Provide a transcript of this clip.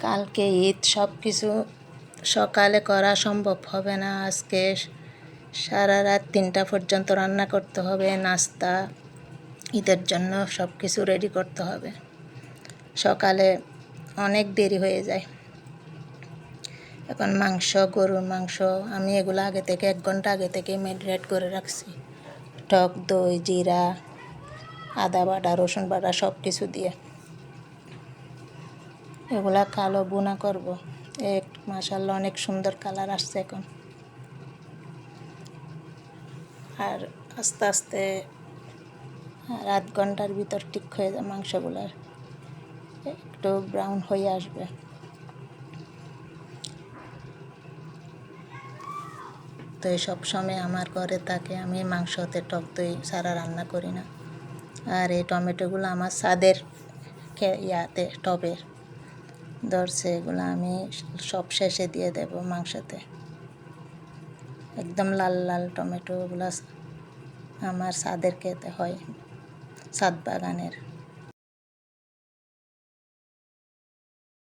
কালকে ঈদ, সব কিছু সকালে করা সম্ভব হবে না। আজকে সারা রাত 3টা পর্যন্ত রান্না করতে হবে, নাস্তা, ঈদের জন্য সব কিছু রেডি করতে হবে। সকালে অনেক দেরি হয়ে যায়। এখন গরুর মাংস আমি এগুলো আগে থেকে 1 ঘন্টা আগে থেকে ম্যারিনেট করে রাখছি। টক দই, জিরা, আদা বাটা, রসুন বাটা সব কিছু দিয়ে এগুলা কালো ভুনা করব। মাশাআল্লাহ অনেক সুন্দর কালার আসছে এখন। আর আস্তে আস্তে আধ ঘন্টার ভিতর ঠিক হয়ে যায়, মাংসগুলো একটু ব্রাউন হয়ে আসবে। তো সব সময় আমার ঘরে থাকে, আমি মাংসতে টক দই ছাড়া রান্না করি না। আর এই টমেটোগুলো আমার ছাদের টবের ধরছে, এগুলো আমি সব শেষে দিয়ে দেব মাংসতে। একদম লাল লাল টমেটোগুলো আমার ছাদের খেতে হয়, ছাদ বাগানের।